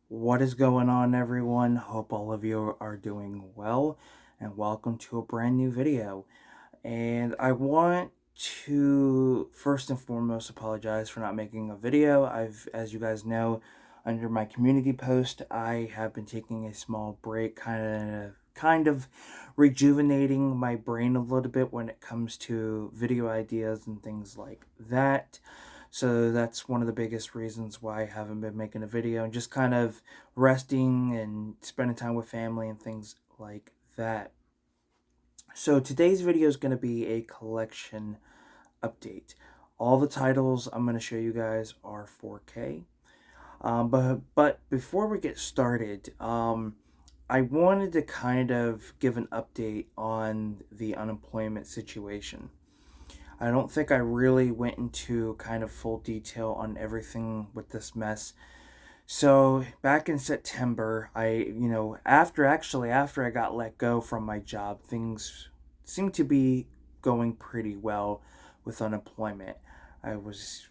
What is going on, everyone? Hope all of you are doing well, and welcome to a brand new video. And I want to first and foremost apologize for not making a video. As you guys know, under my community post, I have been taking a small break, kind of rejuvenating my brain a little bit when it comes to video ideas and things like that. So that's one of the biggest reasons why I haven't been making a video, and just kind of resting and spending time with family and things like that. So today's video is going to be a collection update. All the titles I'm going to show you guys are 4K. But before we get started, I wanted to kind of give an update on the unemployment situation. I don't think I really went into kind of full detail on everything with this mess. So back in September, after I got let go from my job, things seemed to be going pretty well with unemployment. I was,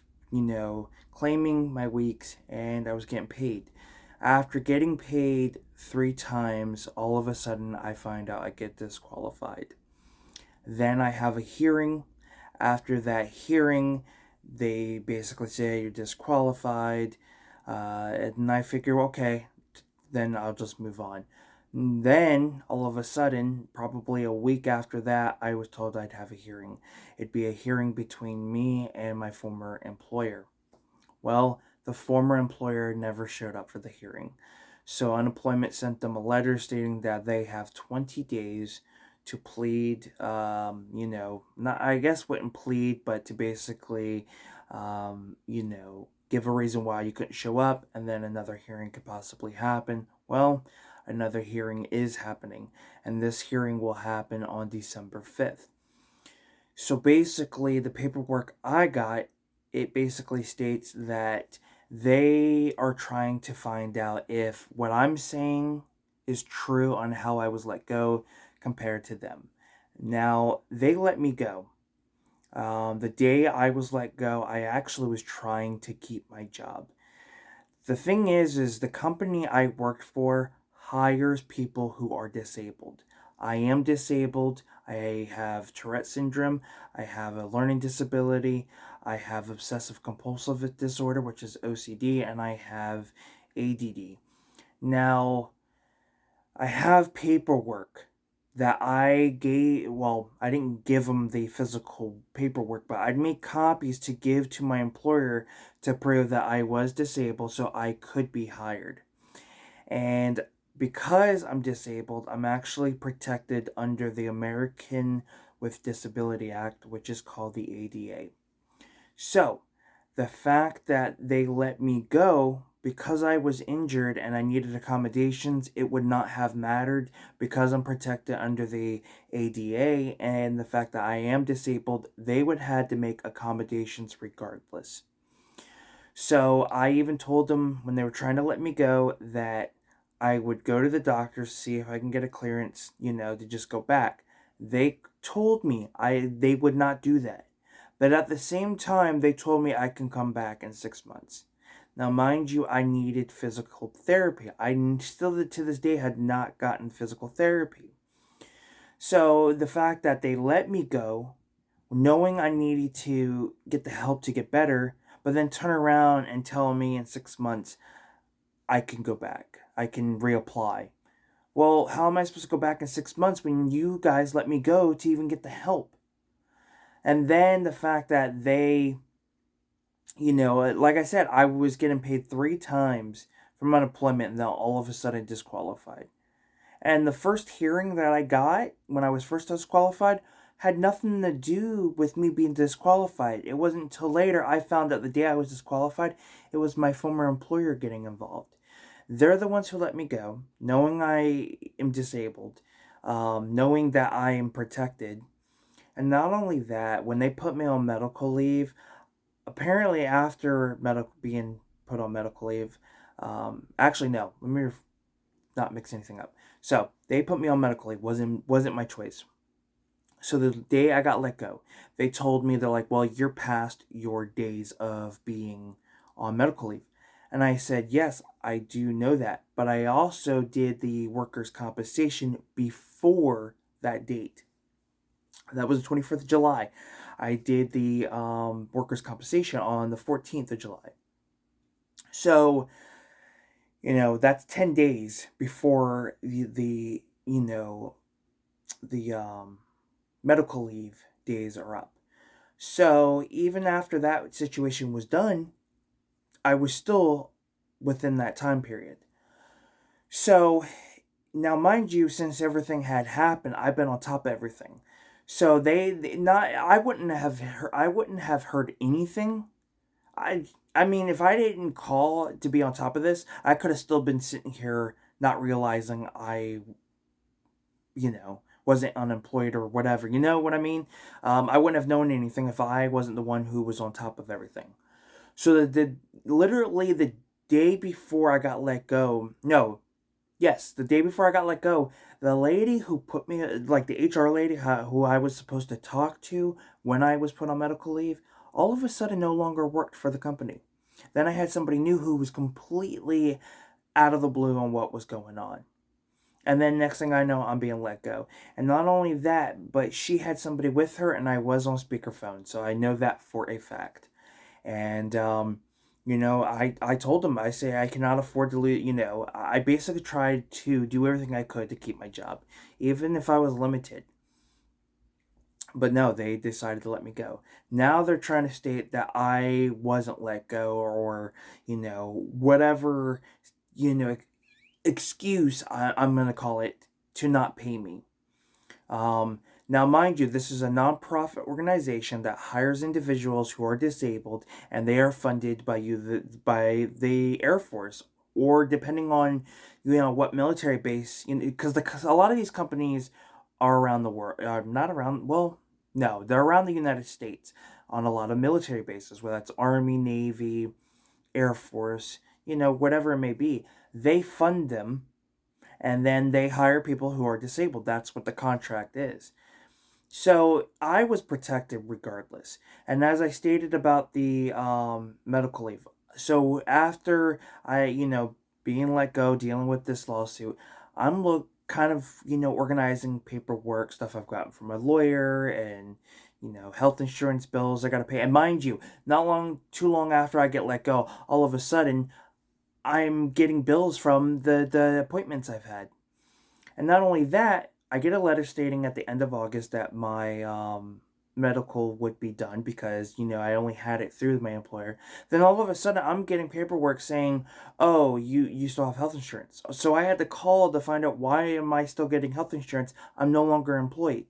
claiming my weeks and I was getting paid. After getting paid 3 times, all of a sudden I find out I get disqualified. Then I have a hearing. After that hearing, they basically say you're disqualified. And I figure, okay, then I'll just move on. Then, all of a sudden, probably a week after that, I was told I'd have a hearing. It'd be a hearing between me and my former employer. Well, the former employer never showed up for the hearing. So unemployment sent them a letter stating that they have 20 days to plead, not, I guess wouldn't plead, but to basically, give a reason why you couldn't show up, and then another hearing could possibly happen. Well, another hearing is happening, and this hearing will happen on December 5th. So basically, the paperwork I got, it basically states that they are trying to find out if what I'm saying is true on how I was let go compared to them. Now, they let me go. The day I was let go, I actually was trying to keep my job. The thing is the company I worked for hires people who are disabled. I am disabled. I have Tourette syndrome. I have a learning disability. I have obsessive compulsive disorder, which is OCD, and I have ADD. Now, I have paperwork that I didn't give them the physical paperwork, but I'd make copies to give to my employer to prove that I was disabled so I could be hired. And because I'm disabled, I'm actually protected under the American with Disability Act, which is called the ADA. So, the fact that they let me go because I was injured and I needed accommodations, it would not have mattered because I'm protected under the ADA, and the fact that I am disabled, they would have to make accommodations regardless. So I even told them when they were trying to let me go that I would go to the doctor, see if I can get a clearance, to just go back. They told me they would not do that. But at the same time, they told me I can come back in 6 months. Now, mind you, I needed physical therapy. I still, to this day, had not gotten physical therapy. So the fact that they let me go, knowing I needed to get the help to get better, but then turn around and tell me in 6 months I can go back, I can reapply. Well, how am I supposed to go back in 6 months when you guys let me go to even get the help? And then the fact that they, like I said, I was getting paid 3 times from unemployment and then all of a sudden disqualified. And the first hearing that I got when I was first disqualified had nothing to do with me being disqualified. It wasn't until later I found out the day I was disqualified, it was my former employer getting involved. They're the ones who let me go, knowing I am disabled, knowing that I am protected. And not only that, when they put me on medical leave, apparently after being put on medical leave, actually no, let me not mix anything up. So they put me on medical leave. Wasn't my choice. So the day I got let go, they're like, well, you're past your days of being on medical leave. And I said, yes, I do know that. But I also did the workers' compensation before that date. That was the 24th of July. I did the workers' compensation on the 14th of July. So, that's 10 days before the medical leave days are up. So, even after that situation was done, I was still within that time period. So, now mind you, since everything had happened, I've been on top of everything. So they not I wouldn't have heard anything. I I mean, if I didn't call to be on top of this, I could have still been sitting here not realizing I, wasn't unemployed or whatever. You know what I mean? I wouldn't have known anything if I wasn't the one who was on top of everything. So literally the day before I got let go, no, yes, the day before I got let go, the lady who put me, like the HR lady who I was supposed to talk to when I was put on medical leave, all of a sudden no longer worked for the company. Then I had somebody new who was completely out of the blue on what was going on. And then next thing I know, I'm being let go. And not only that, but she had somebody with her and I was on speakerphone. So I know that for a fact. And I told him, I say I cannot afford to lose. I basically tried to do everything I could to keep my job, even if I was limited. But no, they decided to let me go. Now they're trying to state that I wasn't let go, or whatever you know excuse I'm gonna call it, to not pay me. Um, Now, mind you, this is a nonprofit organization that hires individuals who are disabled, and they are funded by the Air Force, or depending on what military base. Because a lot of these companies are around the world, not around. Well, no, they're around the United States on a lot of military bases, whether that's Army, Navy, Air Force, whatever it may be. They fund them, and then they hire people who are disabled. That's what the contract is. So I was protected regardless. And as I stated about the medical leave, so after I, being let go, dealing with this lawsuit, I'm kind of, organizing paperwork, stuff I've gotten from a lawyer, and, health insurance bills I got to pay. And mind you, too long after I get let go, all of a sudden, I'm getting bills from the appointments I've had. And not only that, I get a letter stating at the end of August that my medical would be done because, I only had it through my employer. Then all of a sudden, I'm getting paperwork saying, oh, you still have health insurance. So I had to call to find out, why am I still getting health insurance? I'm no longer employed.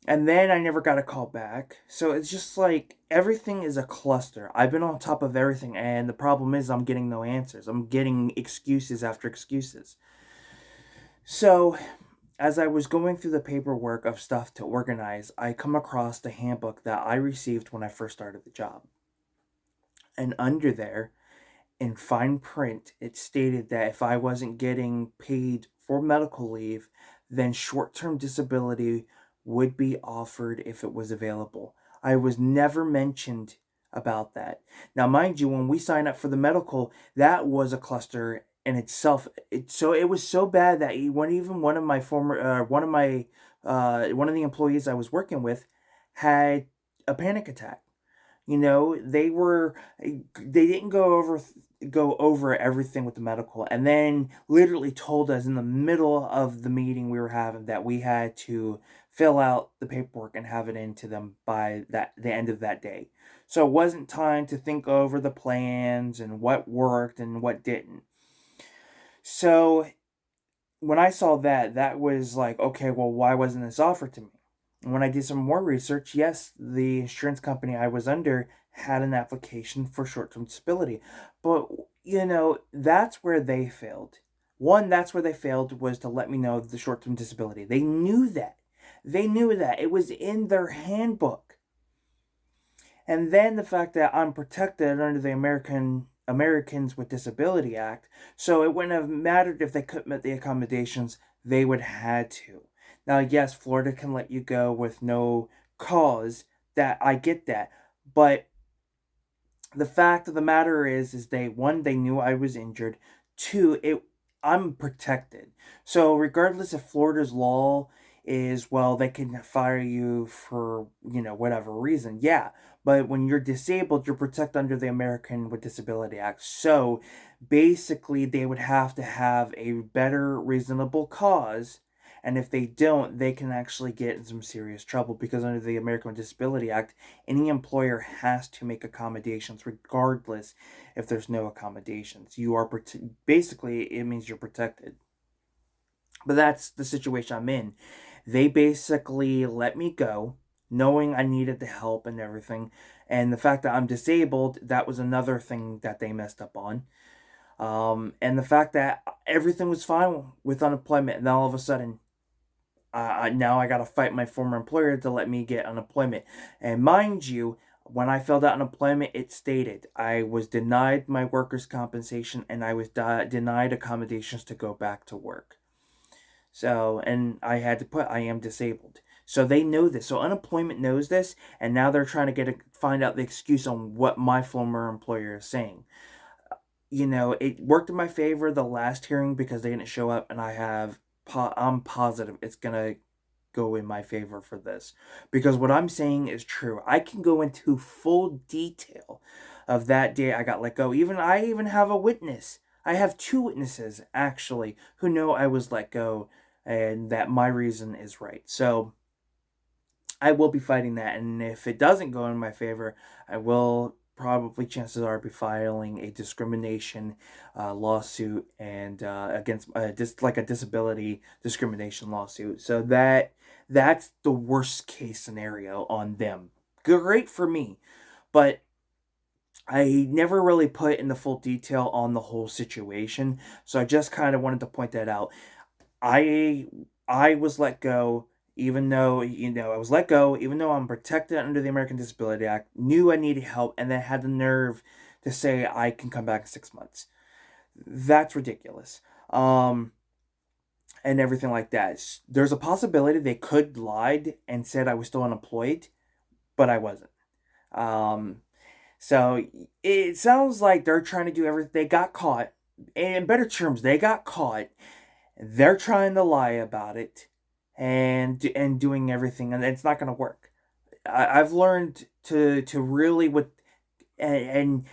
And then I never got a call back. So it's just like everything is a cluster. I've been on top of everything, and the problem is I'm getting no answers. I'm getting excuses after excuses. So, as I was going through the paperwork of stuff to organize, I come across the handbook that I received when I first started the job. And under there, in fine print, it stated that if I wasn't getting paid for medical leave, then short term disability would be offered if it was available. I was never mentioned about that. Now, mind you, when we signed up for the medical, that was a cluster in itself. It was so bad that even one of my one of the employees I was working with had a panic attack. They didn't go over everything with the medical, and then literally told us in the middle of the meeting we were having that we had to fill out the paperwork and have it into them by the end of that day. So it wasn't time to think over the plans and what worked and what didn't. So when I saw that was like, okay, well, why wasn't this offered to me? And when I did some more research, yes, the insurance company I was under had an application for short term disability. But, that's where they failed. One, that's where they failed, was to let me know the short term disability. They knew that. They knew that. It was in their handbook. And then the fact that I'm protected under the Americans with Disability Act, so it wouldn't have mattered if they couldn't meet the accommodations, they would have had to. Now, yes, Florida can let you go with no cause. That I get that, but the fact of the matter is they knew I was injured. Two, I'm protected. So regardless if Florida's law is, well, they can fire you for, whatever reason. Yeah. But when you're disabled, you're protected under the American with Disability Act. So basically they would have to have a better reasonable cause, and if they don't, they can actually get in some serious trouble, because under the American with Disability Act, any employer has to make accommodations regardless if there's no accommodations. You are basically, it means you're protected. But that's the situation I'm in. They basically let me go knowing I needed the help and everything. And the fact that I'm disabled, that was another thing that they messed up on. And the fact that everything was fine with unemployment, and then all of a sudden, now I gotta fight my former employer to let me get unemployment. And mind you, when I filled out unemployment, it stated I was denied my workers' compensation and I was denied accommodations to go back to work. So, and I had to put I am disabled. So they know this. So unemployment knows this, and now they're trying to find out the excuse on what my former employer is saying. It worked in my favor the last hearing because they didn't show up, and I'm positive it's gonna go in my favor for this, because what I'm saying is true. I can go into full detail of that day I got let go. I even have a witness. I have two witnesses actually who know I was let go and that my reason is right. So I will be fighting that, and if it doesn't go in my favor, I will probably, chances are, be filing a discrimination lawsuit, and against just like a disability discrimination lawsuit. So that's the worst case scenario on them. Great for me, but I never really put in the full detail on the whole situation. So I just kind of wanted to point that out. I I was let go, even though, I was let go even though I'm protected under the American Disability Act, knew I needed help, and then had the nerve to say I can come back in 6 months. That's ridiculous. And everything like that. There's a possibility they could lied and said I was still unemployed, but I wasn't. Um, so it sounds like they're trying to do everything. They got caught. In better terms, they got caught. They're trying to lie about it, and doing everything, and it's not going to work. I've learned to really, and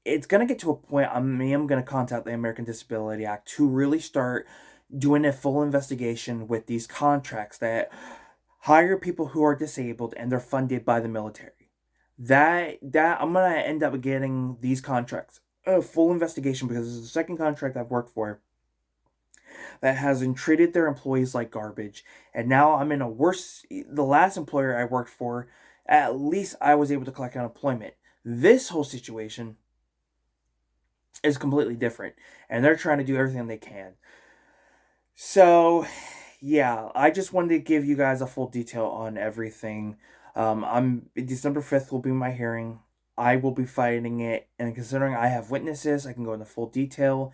it's going to get to a point I am going to contact the American Disability Act to really start doing a full investigation with these contracts that hire people who are disabled and they're funded by the military. That I'm gonna end up getting these contracts a full investigation, because it's the second contract I've worked for that hasn't treated their employees like garbage. And now I'm in a worse. The last employer I worked for, at least I was able to collect unemployment. This whole situation is completely different, and they're trying to do everything they can. So, yeah, I just wanted to give you guys a full detail on everything. I'm December 5th will be my hearing. I will be fighting it, and considering I have witnesses, I can go into full detail.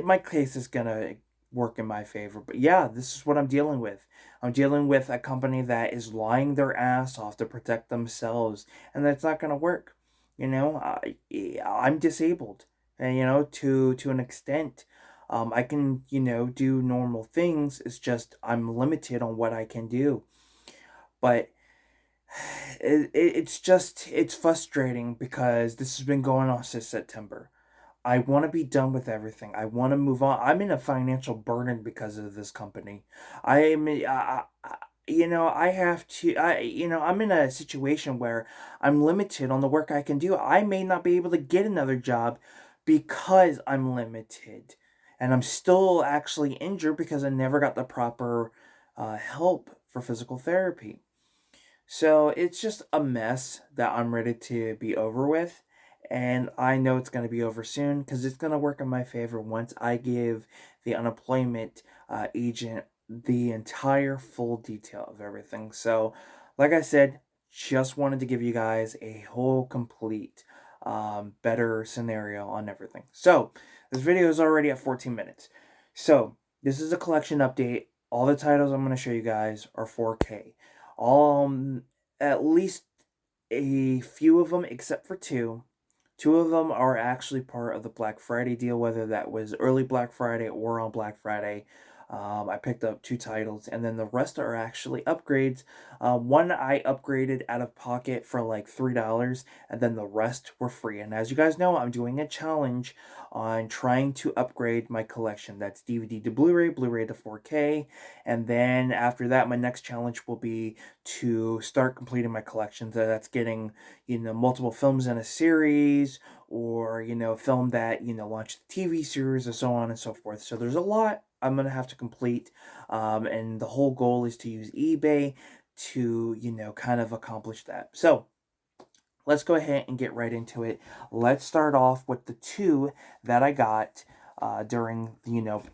My case is gonna work in my favor. But yeah, this is what I'm dealing with. I'm dealing with a company that is lying their ass off to protect themselves, and that's not gonna work. I'm disabled, and to an extent. I can, do normal things. It's just I'm limited on what I can do. But it's frustrating because this has been going on since September. I want to be done with everything. I want to move on. I'm in a financial burden because of this company. I am, I have to, I'm in a situation where I'm limited on the work I can do. I may not be able to get another job because I'm limited. And I'm still actually injured because I never got the proper help for physical therapy. So it's just a mess that I'm ready to be over with. And I know it's going to be over soon because it's going to work in my favor once I give the unemployment agent the entire full detail of everything. So, like I said, just wanted to give you guys a whole complete better scenario on everything. So, this video is already at 14 minutes. So, this is a collection update. All the titles I'm going to show you guys are 4K. At least a few of them, except for two. Two of them are actually part of the Black Friday deal, whether that was early Black Friday or on Black Friday. I picked up two titles, and then the rest are actually upgrades. One I upgraded out of pocket for like $3, and then the rest were free. And as you guys know, I'm doing a challenge on trying to upgrade my collection. That's DVD to Blu-ray, Blu-ray to 4K, and then after that, my next challenge will be to start completing my collection. So that's getting, multiple films in a series, or, a film that, launched the TV series, and so on and so forth. So there's a lot I'm going to have to complete. And the whole goal is to use eBay to, kind of accomplish that. So let's go ahead and get right into it. Let's start off with the two that I got during,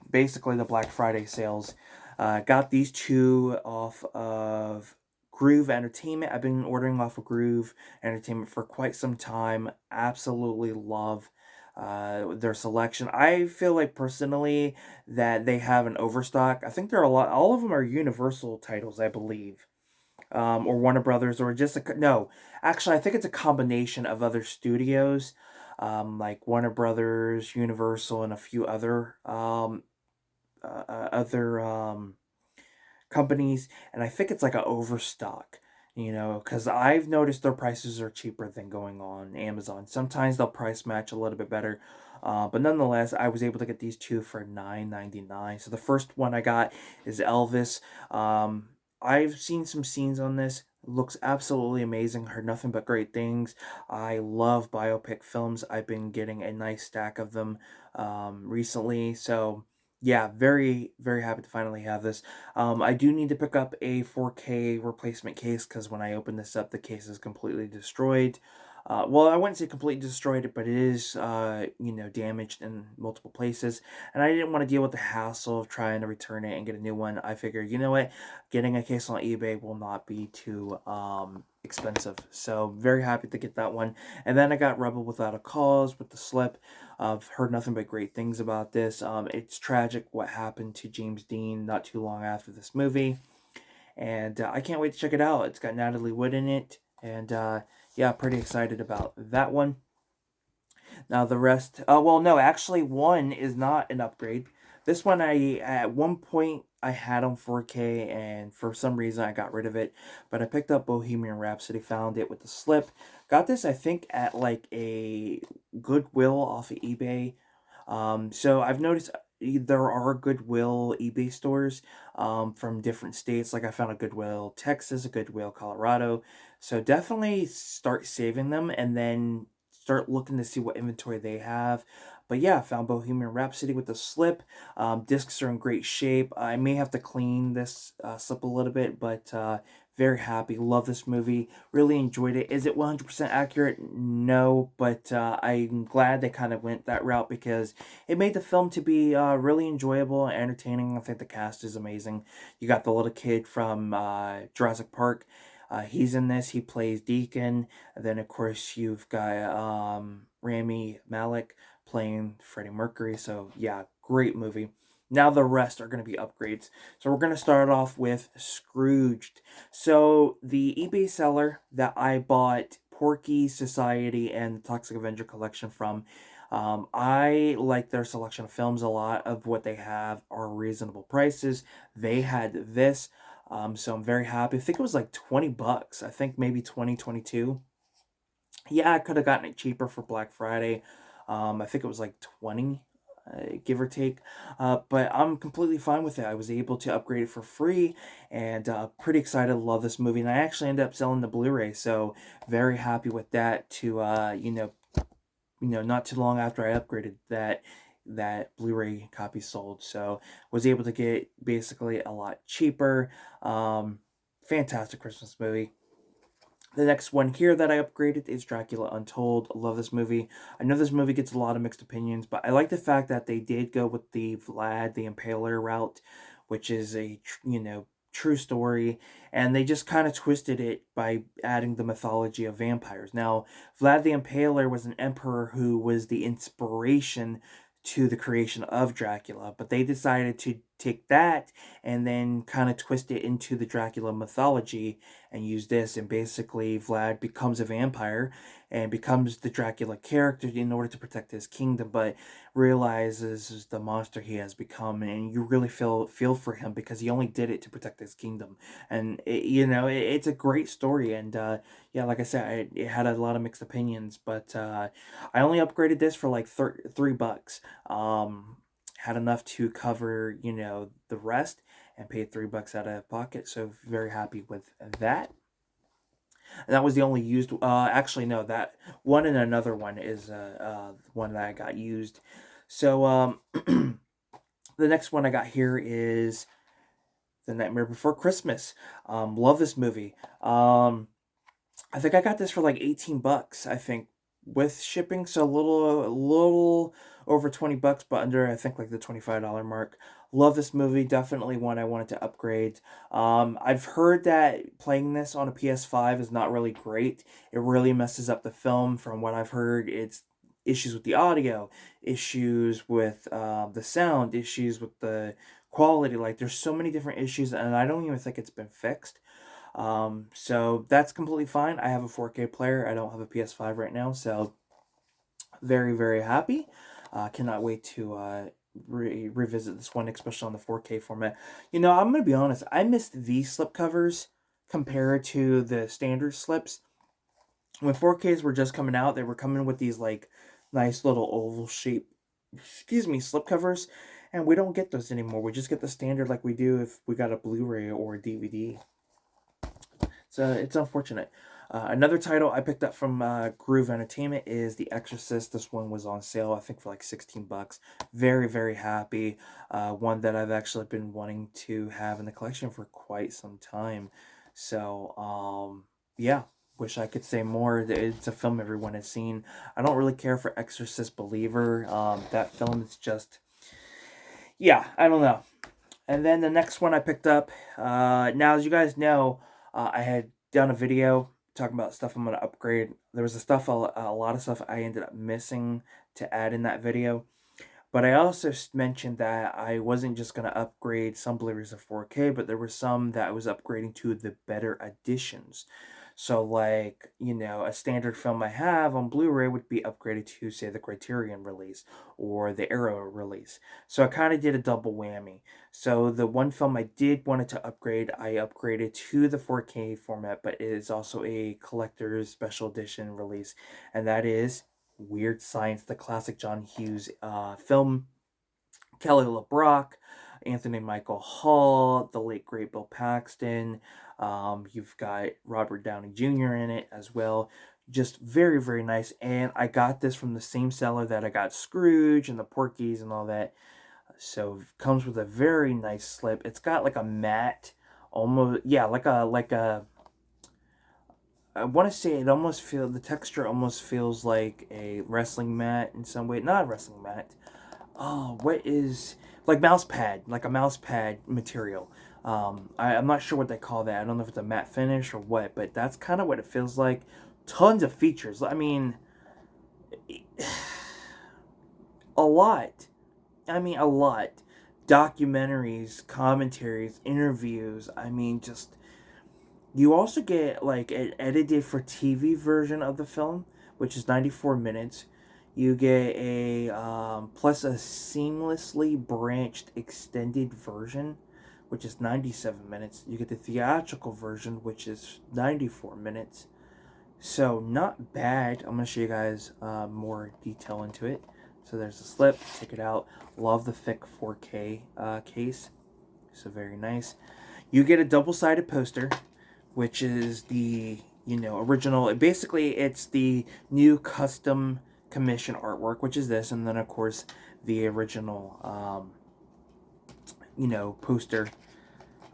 basically the Black Friday sales. Got these two off of Groove Entertainment. I've been ordering off of Groove Entertainment for quite some time. Absolutely love their selection. I feel like personally that they have an overstock. I think there are all of them are Universal titles, I believe, or Warner Brothers, or just no. Actually, I think it's a combination of other studios, like Warner Brothers, Universal, and a few other companies, and I think it's like an overstock. Because I've noticed their prices are cheaper than going on Amazon. Sometimes they'll price match a little bit better, but nonetheless, I was able to get these two for $9.99. So the first one I got is Elvis. I've seen some scenes on this. Looks absolutely amazing. Heard nothing but great things. I love biopic films. I've been getting a nice stack of them recently. So yeah, very, very happy to finally have this. I do need to pick up a 4K replacement case because when I open this up, the case is completely destroyed. Well, I wouldn't say completely destroyed, but it is, damaged in multiple places. And I didn't want to deal with the hassle of trying to return it and get a new one. I figured, you know what, getting a case on eBay will not be too expensive. So very happy to get that one. And then I got Rebel Without a Cause with the slip. I've heard nothing but great things about this. It's tragic what happened to James Dean not too long after this movie. And I can't wait to check it out. It's got Natalie Wood in it. And yeah, pretty excited about that one. Now the rest, well, no, actually, one is not an upgrade. This one, at one point I had on 4K, and for some reason I got rid of it. But I picked up Bohemian Rhapsody, found it with the slip. Got this, I think, at like a Goodwill off of eBay. So I've noticed there are Goodwill eBay stores from different states. Like I found a Goodwill Texas, a Goodwill Colorado. So definitely start saving them and then start looking to see what inventory they have. But yeah, I found Bohemian Rhapsody with the slip. Discs are in great shape. I may have to clean this slip a little bit, but very happy. Love this movie. Really enjoyed it. Is it 100% accurate? No, but I'm glad they kind of went that route because it made the film to be really enjoyable and entertaining. I think the cast is amazing. You got the little kid from Jurassic Park. He's in this. He plays Deacon. And then, of course, you've got Rami Malek playing Freddie Mercury. So, yeah, great movie. Now the rest are going to be upgrades. So we're going to start off with Scrooged. So the eBay seller that I bought Porky, Society, and the Toxic Avenger collection from, I like their selection of films a lot. Of what they have are reasonable prices. They had this. So I'm very happy. I think it was like $20. I think maybe 2022. Yeah, I could have gotten it cheaper for Black Friday. I think it was like 20, give or take. But I'm completely fine with it. I was able to upgrade it for free, and pretty excited. Love this movie, and I actually ended up selling the Blu-ray, so very happy with that. To not too long after I upgraded that Blu-ray copy sold, so was able to get basically a lot cheaper. Fantastic Christmas movie. The next one here that I upgraded is Dracula Untold. Love this movie. I know this movie gets a lot of mixed opinions, but I like the fact that they did go with the Vlad the Impaler route, which is a true story, and they just kind of twisted it by adding the mythology of vampires. Now, Vlad the Impaler was an emperor who was the inspiration to the creation of Dracula, but they decided to take that and then kind of twist it into the Dracula mythology and use this. And basically, Vlad becomes a vampire and becomes the Dracula character in order to protect his kingdom, but realizes the monster he has become, and you really feel for him because he only did it to protect his kingdom. And it's a great story. And yeah, like I said, it had a lot of mixed opinions, but I only upgraded this for like $3. Had enough to cover the rest, and paid $3 out of pocket. So very happy with that. And that was the only used. Actually, no, that one and another one is one that I got used. So the next one I got here is The Nightmare Before Christmas. Love this movie. I think I got this for like $18. I think with shipping, so a little over $20, but under I think like the $25 mark. Love this movie. Definitely one I wanted to upgrade. I've heard that playing this on a PS5 is not really great. It really messes up the film. From what I've heard, it's issues with the audio, issues with the sound, issues with the quality. Like there's so many different issues, and I don't even think it's been fixed. So that's completely fine. I have a 4K player. I don't have a PS5 right now, so very, very happy. Cannot wait to revisit this one, especially on the 4K format. I'm gonna be honest. I missed these slipcovers compared to the standard slips. When 4Ks were just coming out, they were coming with these like nice little oval shape, slipcovers, and we don't get those anymore. We just get the standard like we do if we got a Blu-ray or a DVD. So it's unfortunate. Another title I picked up from Groove Entertainment is The Exorcist. This one was on sale, I think, for like $16. Very, very happy. One that I've actually been wanting to have in the collection for quite some time. So, yeah. Wish I could say more. It's a film everyone has seen. I don't really care for Exorcist Believer. That film is just... Yeah, I don't know. And then the next one I picked up, now as you guys know, I had done a video talking about stuff I'm going to upgrade. There was a lot of stuff I ended up missing to add in that video. But I also mentioned that I wasn't just going to upgrade some Blu-rays to 4K, but there were some that I was upgrading to the better editions. So like, a standard film I have on Blu-ray would be upgraded to, say, the Criterion release or the Arrow release. So I kind of did a double whammy. So the one film I did wanted to upgrade, I upgraded to the 4K format, but it is also a collector's special edition release, and that is Weird Science, the classic John Hughes film. Kelly LeBrock, Anthony Michael Hall, the late great Bill Paxton. You've got Robert Downey Jr. in it as well. Just very, very nice. And I got this from the same seller that I got Scrooge and the Porkies and all that. So it comes with a very nice slip. It's got like a matte, almost, yeah, like a I want to say the texture almost feels like a wrestling mat in some way. Not a wrestling mat. Oh, what is, like like a mouse pad material. I'm not sure what they call that. I don't know if it's a matte finish or what, but that's kind of what it feels like. Tons of features. I mean, a lot. A lot. Documentaries, commentaries, interviews. Just, you also get like an edited for TV version of the film, which is 94 minutes. You get a plus a seamlessly branched extended version, which is 97 minutes. You get the theatrical version, which is 94 minutes. So not bad. I'm gonna show you guys more detail into it. So there's the slip. Check it out. Love the thick 4K case. So very nice. You get a double-sided poster, which is the original. Basically, it's the new custom commission artwork, which is this, and then of course the original poster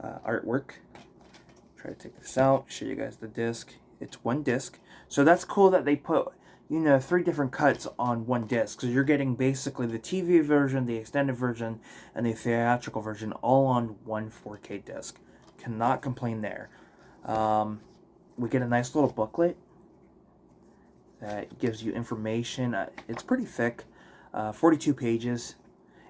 artwork. Try to take this out, show you guys the disc. It's one disc, so that's cool that they put 3 different cuts on one disc, so you're getting basically the TV version, the extended version, and the theatrical version all on one 4K disc. Cannot complain there. We get a nice little booklet that gives you information. It's pretty thick, 42 pages.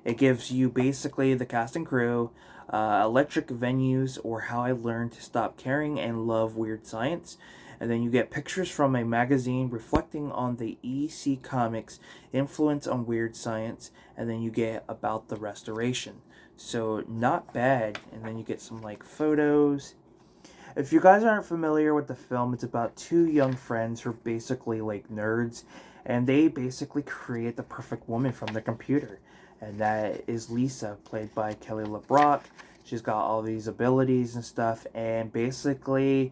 It gives you basically the cast and crew, electric venues, or how I learned to stop caring and love weird science. And then you get pictures from a magazine reflecting on the EC Comics influence on weird science. And then you get about the restoration. So not bad. And then you get some like photos. If you guys aren't familiar with the film, it's about two young friends who are basically like nerds, and they basically create the perfect woman from the computer. And that is Lisa, played by Kelly LeBrock. She's got all these abilities and stuff, and basically,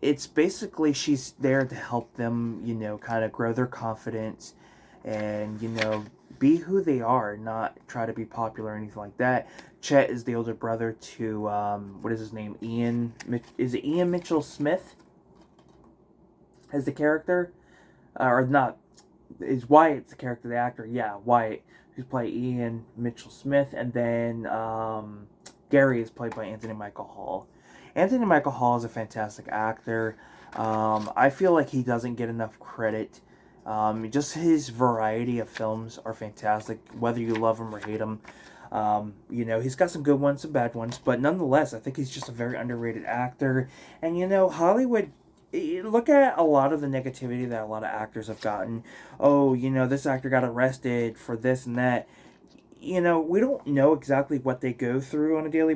it's basically she's there to help them, kind of grow their confidence and, be who they are, not try to be popular or anything like that. Chet is the older brother to, what is his name? Is it Ian Mitchell Smith as the character? Or not, is Wyatt's the character, the actor? Yeah, Wyatt, who's played Ian Mitchell Smith. And then Gary is played by Anthony Michael Hall. Anthony Michael Hall is a fantastic actor. I feel like he doesn't get enough credit. Just his variety of films are fantastic, whether you love him or hate him. He's got some good ones, some bad ones, but nonetheless, I think he's just a very underrated actor. And, Hollywood, look at a lot of the negativity that a lot of actors have gotten. Oh, this actor got arrested for this and that. We don't know exactly what they go through on a daily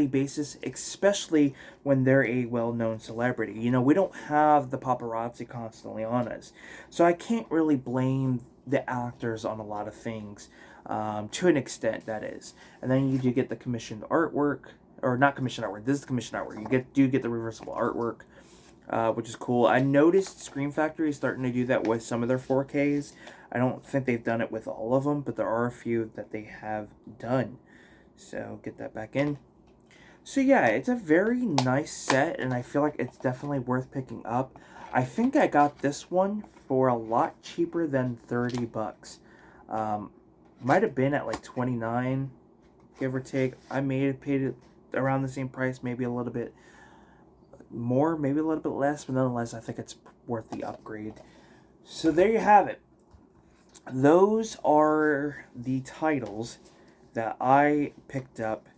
basis, especially when they're a well-known celebrity. We don't have the paparazzi constantly on us. So I can't really blame the actors on a lot of things, to an extent, that is. And then you do get the commissioned artwork, or not commissioned artwork, this is commissioned artwork. You do get the reversible artwork, which is cool. I noticed Scream Factory is starting to do that with some of their 4Ks. I don't think they've done it with all of them, but there are a few that they have done. So get that back in. So yeah, it's a very nice set, and I feel like it's definitely worth picking up. I think I got this one for a lot cheaper than $30. Might have been at like 29, give or take. I may have paid it around the same price, maybe a little bit more, maybe a little bit less, but nonetheless, I think it's worth the upgrade. So there you have it. Those are the titles that I picked up.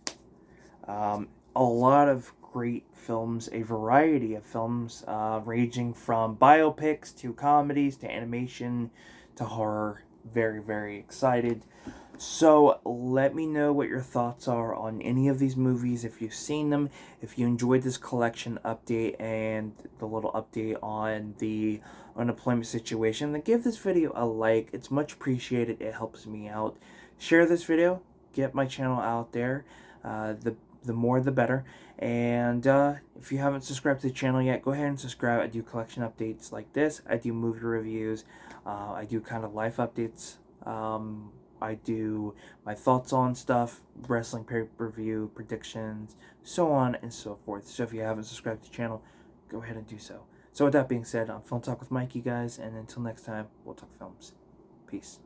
A lot of great films, a variety of films, ranging from biopics to comedies to animation to horror. Very, very excited. So let me know what your thoughts are on any of these movies, if you've seen them, if you enjoyed this collection update and the little update on the unemployment situation. Then give this video a like. It's much appreciated. It helps me out. Share this video. Get my channel out there. The more the better. And if you haven't subscribed to the channel yet, go ahead and subscribe. I do collection updates like this. I do movie reviews. I do kind of life updates. I do my thoughts on stuff, wrestling pay-per-view predictions, so on and so forth. So if you haven't subscribed to the channel, go ahead and do so. So with that being said, I'm Film Talk with Mike, you guys, and until next time, we'll talk films. Peace.